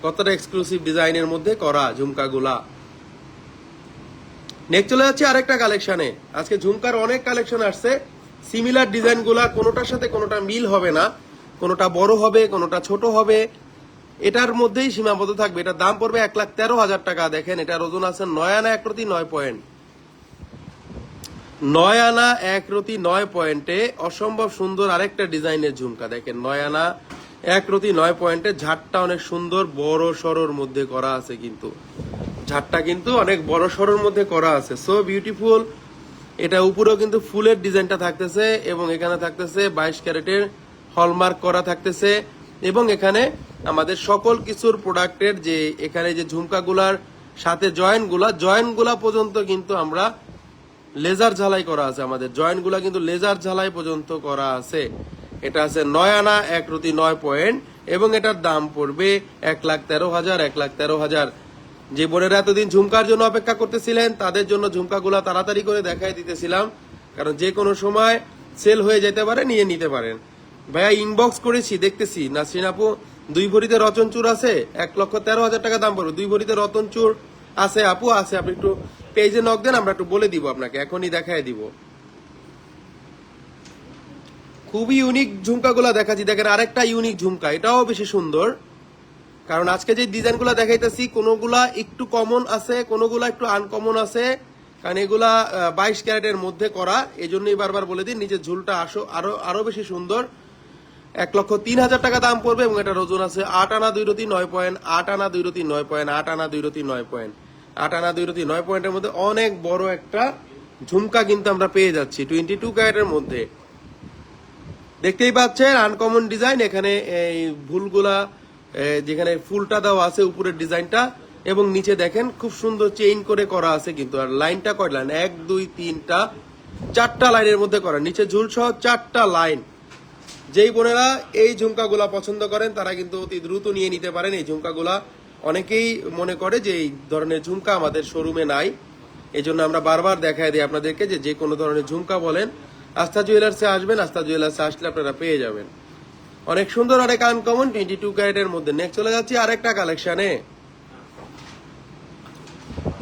কতটা এক্সক্লুসিভ ডিজাইনের মধ্যে করা ঝুমকাগুলা। নেক্সট চলে যাচ্ছে আরেকটা কালেকশনে। আজকে ঝুমকার অনেক কালেকশন আসছে। সিমিলার ডিজাইন গুলা কোনোটার সাথে কোনোটা মিল হবে না, কোনোটা বড় হবে, কোনোটা ছোট হবে, এটার মধ্যেই সীমাবদ্ধ থাকবে। এটার দাম পড়বে 1,13,000 টাকা। দেখেন এটার ওজন আছে 9 আনা 1 রতি 9 পয়েন্ট, 9 আনা 1 রতি 9 পয়েন্টে অসম্ভব সুন্দর আরেকটা ডিজাইনের ঝুমকা। দেখেন 9 আনা 1 রতি 9 পয়েন্টে ঝাড়টা অনেক সুন্দর বড় সরোর মধ্যে করা আছে, কিন্তু ঝাড়টা কিন্তু অনেক বড় সরোর মধ্যে করা আছে। So beautiful. এটা উপরেও কিন্তু ফুলের ডিজাইনটা থাকতেছে এবং এখানে থাকতেছে 22 ক্যারেটের হলমার্ক করা থাকতেছে। এবং এখানে আমাদের সকল কিছুর প্রোডাক্টের যে এখানে যে ঝুমকাগুলার সাথে জয়েন্টগুলা পর্যন্ত কিন্তু আমরা লেজার ঝালাই করা আছে। আমাদের জয়েন্টগুলা কিন্তু লেজার ঝালাই পর্যন্ত করা আছে। এটা আছে 9 আনা 1 রতি 9 পয়েন্ট এবং এটার দাম পড়বে 1,13,000, 1,13,000। যে বোনেরা এতদিন ঝুমকার জন্য অপেক্ষা করতেছিলেন তাদের জন্য ঝুমকাগুলা তাড়াতাড়ি করে দেখাই দিতেছিলাম, কারণ যে কোনো সময় সেল হয়ে যেতে পারে, নিয়ে নিতে পারেন। ভাইয়া ইনবক্স করেছি, দেখতেছি নাসরিন আপু 2 ভরিতে রতনচুর আছে, 1,13,000 টাকা দাম পড়বে। 2 ভরিতে রতনচুর আছে আপু, আছে। আপনি একটু পেজে নক দেন, আমরা একটু বলে দিব আপনাকে, এখনই দেখাই দিব। খুবই ইউনিক ঝুমকাগুলা দেখাচ্ছি। দেখেন আরেকটা ইউনিক ঝুমকা, এটাও বেশি সুন্দর। কারণ আজকে যে ডিজাইনগুলো দেখাইতেছি কোনোগুলা একটু কমন আছে, কোনোগুলা একটু আনকমন আছে। কারণ এগুলা 22 ক্যারেটের মধ্যে করা, এই জন্যই বারবার বলে দিন নিচের ঝুলটা আরো বেশি সুন্দর। 1,03,000 টাকা দাম পড়বে এবং এটার ওজন আছে 8 আনা 2 রতি 9 পয়েন্ট, 8 আনা 2 রতি 9 পয়েন্ট, 8 আনা 2 রতি 9 পয়েন্ট, 8 আনা 2 রতি 9 পয়েন্টের মধ্যে অনেক বড় একটা ঝুমকা কিন্তু আমরা পেয়ে যাচ্ছি 22 ক্যারেটের মধ্যে। দেখতেই পাচ্ছেন আনকমন ডিজাইন। এখানে এই ফুলগুলা, যেখানে ফুলটা দেওয়া আছে উপরের ডিজাইনটা, এবং নিচে দেখেন খুব সুন্দর চেইন করে করা আছে কিন্তু। আর লাইনটা কয় লাইন? 1 2 3টা 4টা লাইনের মধ্যে করা, নিচে ঝুল সহ 4টা লাইন। যেই বোনেরা এই ঝুমকাগুলা পছন্দ করেন তারা কিন্তু অতি দ্রুত নিয়ে নিতে পারেন এই ঝুমকাগুলা। অনেকেই মনে করে যে এই ধরনের ঝুমকা আমাদের শোরুমে নাই, এই জন্য আমরা বারবার দেখাই দিই আপনাদেরকে যে কোনো ধরনের ঝুমকা বলেন আস্থা জুয়েলার্সে আসবেন, আস্থা জুয়েলার্সে আসলে আপনারা পেয়ে যাবেন। অনেক সুন্দর, অনেক আনকমন 22 ক্যারেটের মধ্যে। নেক্সট চলে যাচ্ছি আরেকটা কালেকশনে।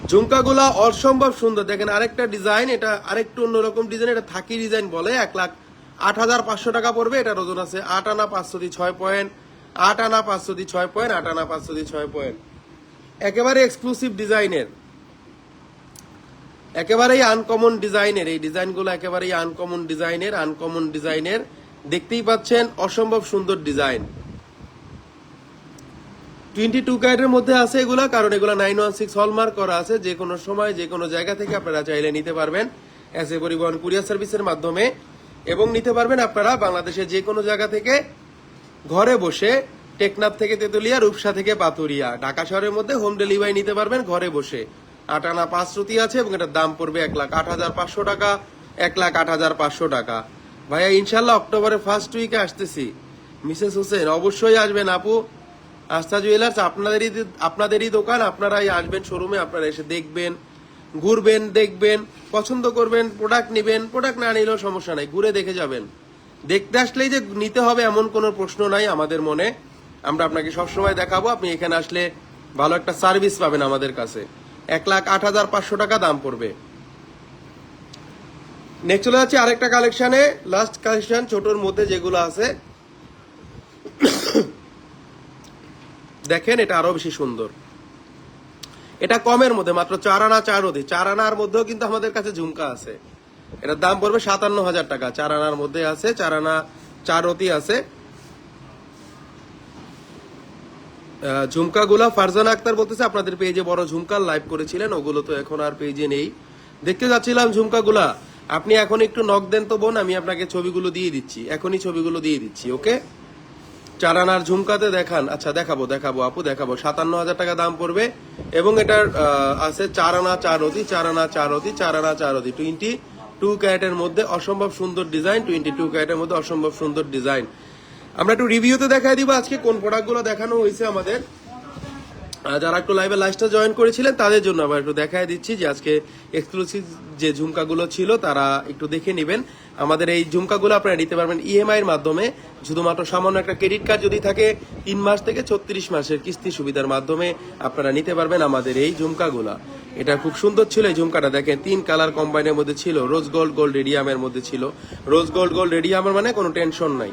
ঝুমকাগুলা অসম্ভব সুন্দর। দেখেন আরেকটা ডিজাইন, এটা আরেকটু অন্যরকম ডিজাইন, এটা থাকি ডিজাইন বলে। 1,08,500 টাকা পড়বে। এটার ওজন আছে 8 আনা 506 পয়েন্ট, 8 আনা 506 পয়েন্ট, 8 আনা 506 পয়েন্ট। একেবারে এক্সক্লুসিভ ডিজাইনের, একেবারেই আনকমন ডিজাইনের এই ডিজাইনগুলো, একেবারেই আনকমন ডিজাইনের। দেখতেই পাচ্ছেন অসম্ভব সুন্দর ডিজাইন। 22 ক্যারেটের মধ্যে আছে এগুলা, কারণ এগুলা 916 হলমার্ক করা আছে। যে কোনো সময় যে কোনো জায়গা থেকে আপনারা চাইলে নিতে পারবেন এসএ পরিবহন কুরিয়ার সার্ভিসের মাধ্যমে, এবং নিতে পারবেন আপনারা বাংলাদেশের যে কোনো জায়গা থেকে ঘরে বসে। টেকনাফ থেকে তেতুলিয়া, রূপসা থেকে পাথুরিয়া, ঢাকা শহরের মধ্যে হোম ডেলিভারি নিতে পারবেন ঘরে বসে। 8 আনা 5 রতি আছে এবং এটার দাম পড়বে 1,08,500 টাকা, 1,08,500 টাকা। ভাইয়া ইনশাল্লাহ অক্টোবরের ফার্স্ট উইকে আসতেছি। মিসেস হোসেন অবশ্যই আসবেন আপু। আস্থা জুয়েলার্স আপনাদেরই দোকান, আপনারাই আসবেন শোরুমে, আপনারা এসে দেখবেন, ঘুরবেন, দেখবেন, পছন্দ করবেন, প্রোডাক্ট নেবেন। প্রোডাক্ট না নিলেও সমস্যা নাই, ঘুরে দেখে যাবেন। দেখতে আসলেই যে নিতে হবে এমন কোনো প্রশ্ন নাই আমাদের মনে। আমরা আপনাকে সবসময় দেখাবো। আপনি এখানে আসলে ভালো একটা সার্ভিস পাবেন আমাদের কাছে। 1,08,500 টাকা দাম পড়বে। নেক্সট চলে যাচ্ছে আরেকটা কালেকশনে, লাস্ট কালেকশন ছোটর মধ্যে যেগুলো আছে। দেখেন এটা আরো বেশি সুন্দর। এটা কমের মধ্যে মাত্র 4 আনা 4 রতি, 4 আনার মধ্যেও কিন্তু আমাদের কাছে ঝুমকা আছে। এটার দাম পড়বে 57,000 টাকা। 4 আনার মধ্যে আছে, 4 আনা 4 রতি আছে। ঝুমকাগুলা ফারজানা আক্তার বলতেছে আপনাদের পেজে বড় ঝুমকার লাইভ করেছিলেন, ওগুলো তো এখন আর পেজে নেই। দেখতে যাচ্ছিলাম ঝুমকাগুলা, আপনি এখন একটু নক দেন তো বোন, আমি আপনাকে ছবিগুলো দিয়ে দিচ্ছি, এখনই ছবিগুলো দিয়ে দিচ্ছি। ওকে, 4 আনার ঝুমকাতে দেখান। আচ্ছা দেখাবো আপু, দেখাবো। 57,000 টাকা দাম পড়বে এবং এটার আছে 4 আনা 4 রতি, 4 আনা 4 রতি, 4 আনা 4 রতি, 22 ক্যারেটের মধ্যে অসম্ভব সুন্দর ডিজাইন, 22 ক্যারেটের মধ্যে অসম্ভব সুন্দর ডিজাইন। আমরা একটু রিভিউতে দেখাই দিব আজকে কোন প্রোডাক্টগুলো দেখানো হয়েছে আমাদের। যারা একটু লাইভে লাইভটা জয়েন করেছিলেন তাদের জন্য আবার একটু দেখাই দিচ্ছি যে আজকে এক্সক্লুসিভ যে ঝুমকাগুলো ছিল তারা একটু দেখে নেবেন। আমাদের এই ঝুমকাগুলো আপনারা নিতে পারবেন ইএমআই এর মাধ্যমে, শুধুমাত্র সামান্য একটা ক্রেডিট কার্ড যদি থাকে 3 মাস থেকে 36 মাসের কিস্তি সুবিধার মাধ্যমে আপনারা নিতে পারবেন আমাদের এই ঝুমকাগুলা। এটা খুব সুন্দর ছিল এই ঝুমকাটা, দেখেন 3 কালার কম্বাইনের মধ্যে ছিল, রোজ গোল্ড গোল্ড রেডিয়ামের মধ্যে ছিল। রোজ গোল্ড গোল্ড রেডিয়ামের মানে কোনো টেনশন নাই,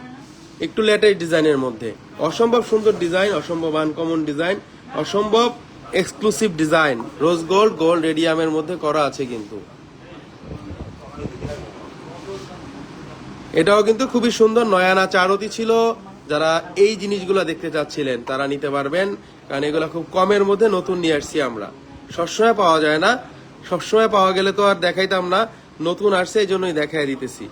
একটু লেটেস্ট ডিজাইনের মধ্যে অসম্ভব সুন্দর ডিজাইন, অসম্ভব আনকমন ডিজাইন, অসম্ভব exclusive design, rose gold gold রেডিয়ামের মধ্যে করা আছে কিন্তু। এটাও কিন্তু খুবই সুন্দর, 9 আনা 4 রতি ছিল। যারা এই জিনিসগুলো দেখতে চাচ্ছিলেন তারা নিতে পারবেন, কারণ এগুলো খুব কমের মধ্যে নতুন নিয়ে আসছি আমরা। সবসময় পাওয়া যায় না, সবসময় পাওয়া গেলে তো আর দেখাইতাম না, নতুন আসছে এই জন্যই দেখাই দিতেছি।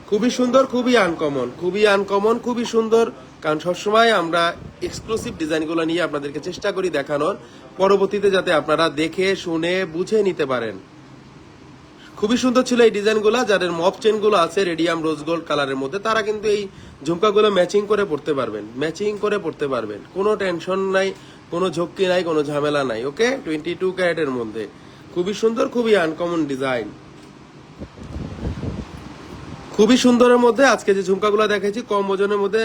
খুবই সুন্দর, খুবই আনকমন, খুবই আনকমন, খুবই সুন্দর, কারণ সবসময় আমরা এক্সক্লুসিভ ডিজাইনগুলো নিয়ে আপনাদেরকে চেষ্টা করি দেখানোর, পরবর্তীতে যাতে আপনারা দেখে শুনে বুঝে নিতে পারেন। খুবই সুন্দর ছিল এই ডিজাইনগুলো। যাদের মপ চেনগুলো আছে রেডিয়াম রোজ গোল্ড কালারের মধ্যে তারা কিন্তু এই ঝুমকাগুলো ম্যাচিং করে পড়তে পারবেন, ম্যাচিং করে পড়তে পারবেন, কোনো টেনশন নাই, কোনো ঝক্কি নাই, কোনো ঝামেলা নাই। ওকে, 22 ক্যারেটের মধ্যে খুবই সুন্দর, খুবই আনকমন ডিজাইন, খুবই সুন্দরের মধ্যে আজকে যে ঝুমকাগুলো দেখাচ্ছি কম ওজনের মধ্যে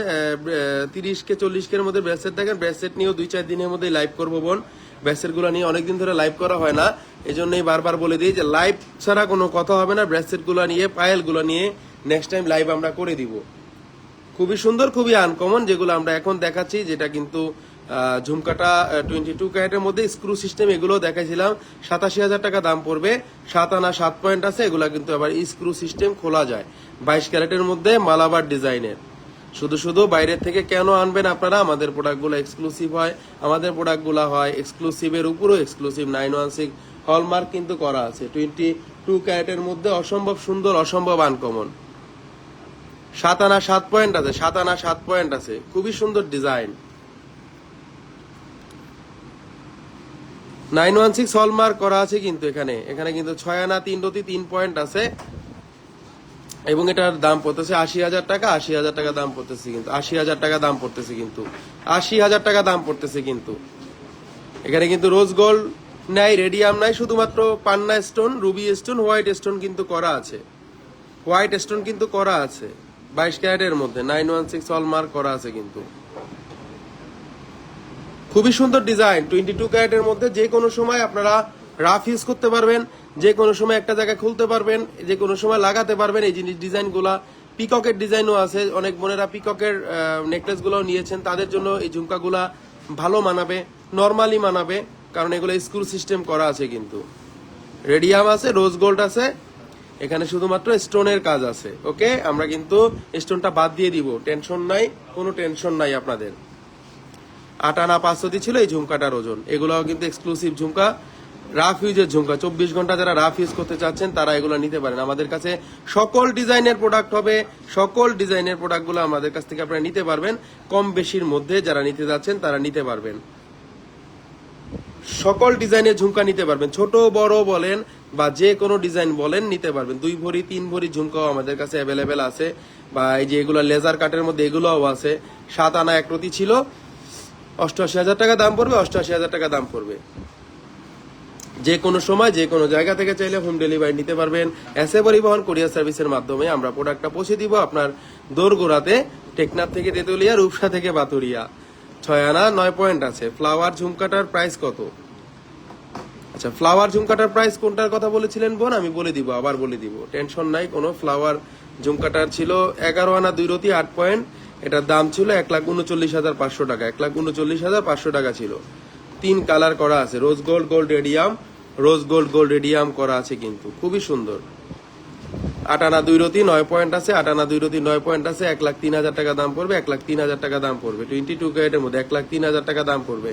30 কে 40 কের মধ্যে ব্রেসলেট দেখেন। ব্রেসলেট নিয়েও 2-4 দিনের মধ্যে লাইভ করবো বোন, ব্রেসলেট গুলো নিয়ে অনেকদিন ধরে লাইভ করা হয় না, এই জন্যই বারবার বলে দিই যে লাইভ ছাড়া কোনো কথা হবে না। ব্রেসলেট গুলো নিয়ে, পায়েল গুলো নিয়ে নেক্সট টাইম লাইভ আমরা করে দিব। খুবই সুন্দর, খুবই আনকমন যেগুলো আমরা এখন দেখাচ্ছি, যেটা কিন্তু ঝুমকাটা 22 ক্যারেটের মধ্যে স্ক্রু সিস্টেম, এগুলো দেখাইছিলাম 87,000 টাকা দাম পড়বে। 7 আনা 7 পয়েন্ট আছে, এগুলা কিন্তু আবার স্ক্রু সিস্টেম খোলা যায়, 22 ক্যারেটের মধ্যে মালাবার ডিজাইনের। শুধু শুধু বাইরের থেকে কেন আনবেন আপনারা? আমাদের প্রোডাক্টগুলো এক্সক্লুসিভ হয়, আমাদের প্রোডাক্টগুলো হয় এক্সক্লুসিভের উপরও এক্সক্লুসিভ। 916 হলমার্ক কিন্তু করা আছে, 22 ক্যারেটের মধ্যে অসম্ভব সুন্দর, অসম্ভব আনকমন। 7 আনা 7 পয়েন্ট আছে, 7 আনা 7 পয়েন্ট আছে, খুবই সুন্দর ডিজাইন। 916 হলমার্ক করা আছে কিন্তু এখানে, এখানে কিন্তু 6 আনা 3 রতি 3 পয়েন্ট আছে এবং এটার দাম পড়তেছে 80,000 টাকা। 80,000 টাকা দাম পড়তেছে কিন্তু, 80,000 টাকা দাম পড়তেছে কিন্তু, 80,000 টাকা দাম পড়তেছে কিন্তু। এখানে কিন্তু রোজ গোল্ড নাই, রেডিয়াম নাই, শুধুমাত্র পান্না stone, ruby stone, white stone কিন্তু করা আছে, হোয়াইট স্টোন কিন্তু করা আছে 22 ক্যারেটের মধ্যে। 916 হলমার্ক করা আছে কিন্তু, খুবই সুন্দর ডিজাইন। 22 ক্যারেটের মধ্যে যে কোনো সময় আপনারা রাফ ইউজ করতে পারবেন, যে কোনো সময় একটা জায়গায় খুলতে পারবেন, যে কোনো সময় লাগাতে পারবেন। এই জিনিস ডিজাইনগুলা পিককের ডিজাইনও আছে, অনেক বোনেরা পিককের নেকলেস গুলো নিয়েছেন, তাদের জন্য এই ঝুমকাগুলা ভালো মানাবে, নর্মালি মানাবে, কারণ এগুলো স্ক্রু সিস্টেম করা আছে কিন্তু। রেডিয়াম আছে, রোজ গোল্ড আছে, এখানে শুধুমাত্র স্টোনের কাজ আছে। ওকে, আমরা কিন্তু স্টোনটা বাদ দিয়ে দিব, টেনশন নাই, কোনো টেনশন নাই আপনাদের। 8 আনা 500 ছিল এই ঝুমকাটার ওজন। এগুলোও কিন্তু এক্সক্লুসিভ ঝুমকা, রাফ ইউজের ঝুমকা। 24 ঘন্টা যারা রাফ ইউজ করতে চাচ্ছেন তারা এগুলো নিতে পারেন। আমাদের কাছে সকল ডিজাইনের প্রোডাক্ট হবে, সকল ডিজাইনের প্রোডাক্টগুলো আমাদের কাছ থেকে আপনারা নিতে পারবেন, কম বেশির মধ্যে যারা নিতে যাচ্ছেন তারা নিতে পারবেন। সকল ডিজাইনের ঝুমকা নিতে পারবেন, ছোট বড় বলেন বা যে কোনো ডিজাইন বলেন নিতে পারবেন। 2 ভরি 3 ভরি ঝুমকাও আমাদের কাছে অ্যাভেলেবেল আছে, বা এই যে এগুলো লেজার কাটের মধ্যে এগুলোও আছে। 7 আনা 1 রতি ছিল, 88,000 টাকা দাম পড়বে, 88,000 টাকা দাম পড়বে। যে কোনো সময় যে কোনো জায়গা থেকে চাইলে হোম ডেলিভারি নিতে পারবেন। এসএ পরিবহন কুরিয়ার সার্ভিসের মাধ্যমে আমরা প্রোডাক্টটা পৌঁছে দিব আপনার দোরগোড়াতে, টেকনাফ থেকে তেতুলিয়া, রূপসা থেকে বাতুরিয়া। 6 আনা 9 পয়েন্ট আছে। ফ্লাওয়ার ঝুমকাটার প্রাইস কত? আচ্ছা, ফ্লাওয়ার ঝুমকাটার প্রাইস কোনটার কথা বলেছিলেন বোন? আমি বলে দিব, আবার বলে দিব, টেনশন নাই কোনো। ফ্লাওয়ার ঝুমকাটার ছিল 11 আনা 2 রতি 8 পয়েন্ট, এটার দাম ছিল 1,39,500 টাকা, 1,39,500 টাকা ছিল। তিন কালার করা আছে, রোজ গোল্ড, গোল্ড রেডিয়াম, রোজ গোল্ড, গোল্ড রেডিয়াম করা আছে কিন্তু খুবই সুন্দর। 8 আনা 2 রতি 9 পয়েন্ট আছে, 8 আনা 2 রতি 9 পয়েন্ট আছে, 1,03,000 টাকা দাম পড়বে, 1,03,000 টাকা দাম পড়বে। 22 ক্যারেটের মধ্যে 1,03,000 টাকা দাম পড়বে।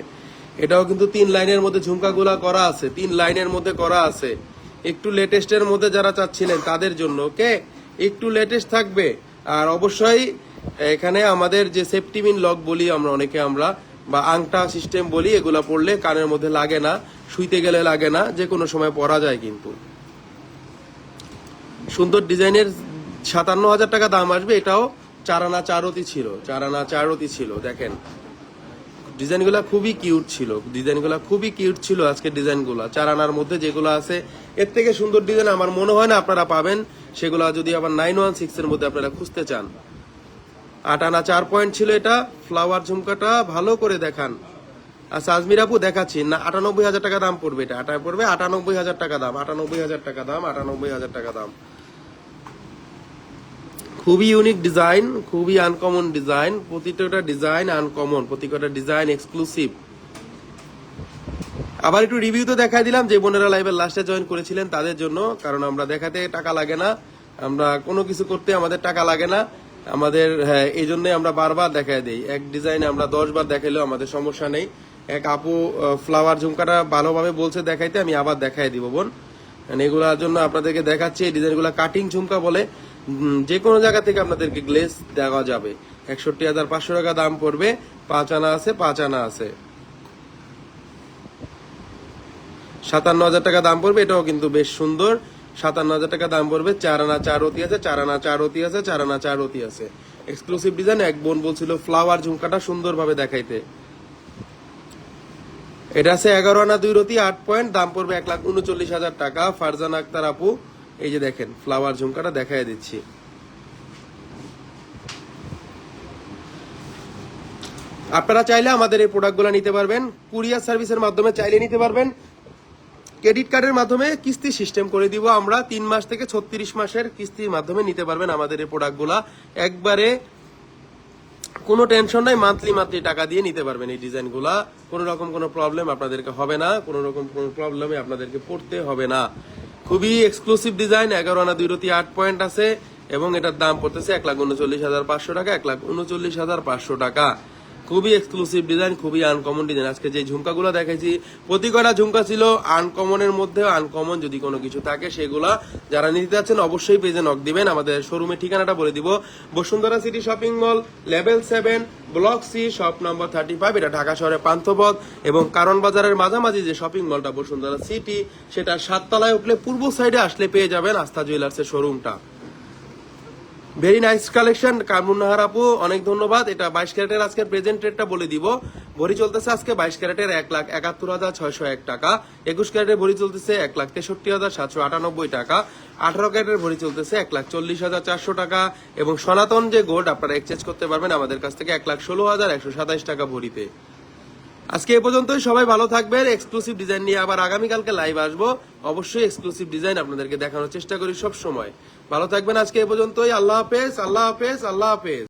এটাও কিন্তু 3 লাইনের মধ্যে ঝুমকাগুলা করা আছে, 3 লাইনের মধ্যে করা আছে। একটু লেটেস্টের মধ্যে যারা চাচ্ছিলেন তাদের জন্য, ওকে, একটু লেটেস্ট থাকবে। আর অবশ্যই এখানে আমাদের যে সেফটিমিন লক বলি আমরা বা আংটা সিস্টেম বলি, এগুলা পড়লে কানের মধ্যে লাগে না, শুইতে গেলে লাগে না, যে কোনো সময় পরা যায় কিন্তু। সুন্দর ডিজাইনের 57,000 টাকা দাম আসবে। এটাও 4 আনা 4 রতি ছিল, 4 আনা 4 রতি ছিল। দেখেন ডিজাইনগুলা খুবই কিউট ছিল, ডিজাইনগুলা খুবই কিউট ছিল। আজকে ডিজাইনগুলা 4 আনার মধ্যে যেগুলো আছে, এর থেকে সুন্দর ডিজাইন আমার মনে হয় না আপনারা পাবেন। সেগুলা যদি আবার 916 এর মধ্যে আপনারা খুঁজতে চান। 8 আনা 4 পয়েন্ট ছিল এটা। ফ্লাওয়ার ঝুমকাটা ভালো করে দেখান। আচ্ছা আজমির আপু দেখাচ্ছি না, 98,000 টাকা দাম পড়বে এটা। এটা পড়বে 98,000 টাকা দাম, 98,000 টাকা দাম, 98,000 টাকা দাম। খুবই ইউনিক ডিজাইন, খুবই আনকমন ডিজাইন। প্রতিটা ডিজাইন আনকমন, প্রতিটা ডিজাইন এক্সক্লুসিভ। আবার একটু রিভিউতে দেখাই দিলাম যে বোনেরা লাইভের লাস্টে জয়েন করেছিলেন তাদের জন্য, কারণ আমরা দেখাতে টাকা লাগে না, আমরা কোনো কিছু করতে আমাদের টাকা লাগে না আমাদের। হ্যাঁ, এই জন্যই আমরা বারবার দেখাই দিই। এক ডিজাইনে আমরা 10 বার দেখাইলেও আমাদের সমস্যা নেই। এক আপু ফ্লাওয়ার ঝুমকাটা ভালোভাবে বলছে দেখাইতে, আমি আবার দেখাই দিব বোন। এগুলোর জন্য আপনাদেরকে দেখাচ্ছি। এই ডিজাইনগুলো কাটিং ঝুমকা বলে। যে কোনো জায়গা থেকে আপনাদেরকে গ্লেস দেওয়া যাবে। 61,500 টাকা দাম পড়বে। 5 আনা আছে, 5 আনা আছে। 57,000 টাকা দাম পড়বে। এটাও কিন্তু বেশ সুন্দর। 57,000 টাকা দাম পড়বে। 4 আনা 4 রতি আছে, 4 আনা 4 রতি আছে, 4 আনা 4 রতি আছে। Exclusive design. এক বোন বলছিল ফ্লাওয়ার ঝুমকাটা সুন্দরভাবে দেখাইতে। এটা আছে 11 আনা 2 রতি 8 পয়েন্ট, দাম পড়বে 1,39,000 টাকা। ফারজানা আক্তার আপু, এই যে দেখেন ফ্লাওয়ার ঝুমকাটা দেখাই দিচ্ছি। আপনারা চাইলে আমাদের এই প্রোডাক্টগুলো নিতে পারবেন, কুরিয়ার সার্ভিসের মাধ্যমে চাইলে নিতে পারবেন। ক্রেডিট কার্ডের মাধ্যমে কিস্তি সিস্টেম করে দিব আমরা। 3 মাস থেকে 36 মাসের কিস্তির মাধ্যমে নিতে পারবেন আমাদের এই প্রোডাক্টগুলা। একবারে কোনো টেনশন নাই, মান্থলি টাকা দিয়ে নিতে পারবেন এই ডিজাইনগুলা। কোনো রকম কোনো প্রবলেম আপনাদেরকে হবে না, কোনো রকম কোনো প্রবলেমে আপনাদেরকে পড়তে হবে না। খুবই এক্সক্লুসিভ ডিজাইন। 11 আনা 2 রতি 8 পয়েন্ট আছে এবং এটার দাম পড়তেছে 1,39,500 টাকা, 1,39,500 টাকা। খুবই এক্সক্লুসিভ ডিজাইন, খুবই আনকমন ডিজাইন। আজকে যে ঝুমকাগুলো দেখাইছি, প্রতি কটা ঝুমকা ছিল আনকমনের মধ্যে আনকমন। যদি কোনো কিছু থাকে সেগুলা যারা নিতে যাচ্ছেন অবশ্যই পেজে নক দিবেন। আমাদের শোরুমের ঠিকানাটা বলে দিব, Bashundhara city shopping mall, level 7, block C, shop number 35। এটা ঢাকা শহরের পান্থপথ এবং কারণ বাজারের মাঝামাঝি যে শপিং মলটা বসুন্ধরা সিটি, সেটা 7 তলায় উঠলে পূর্ব সাইডে আসলে পেয়ে যাবেন আস্থা জুয়েলার্সের শোরুমটা। ভেরি নাইস কালেকশন কামরুন্নাহার আপু, অনেক ধন্যবাদ। এটা 22 ক্যারেটের আজকের প্রেজেন্ট রেটটা বলে দিব। ভরি চলতেছে আজকে 22 ক্যারেটের 1,71,601 টাকা। 21 ক্যারেটের ভরি চলতেছে 1,63,798 টাকা। 18 ক্যারেটের ভরি চলতেছে 1,40,400 টাকা। এবং সনাতন যে গোল্ড আপনারা এক্সচেঞ্জ করতে পারবেন আমাদের কাছ থেকে 1,16,127 টাকা ভরিতে। আজকে এ পর্যন্তই, সবাই ভালো থাকবেন। এক্সক্লুসিভ ডিজাইন নিয়ে আবার আগামীকালকে লাইভ আসবো। অবশ্যই এক্সক্লুসিভ ডিজাইন আপনাদেরকে দেখানোর চেষ্টা করি সব সময়। ভালো থাকবেন। আজকে এ পর্যন্তই। আল্লাহ হাফেজ, আল্লাহ হাফেজ, আল্লাহ হাফেজ।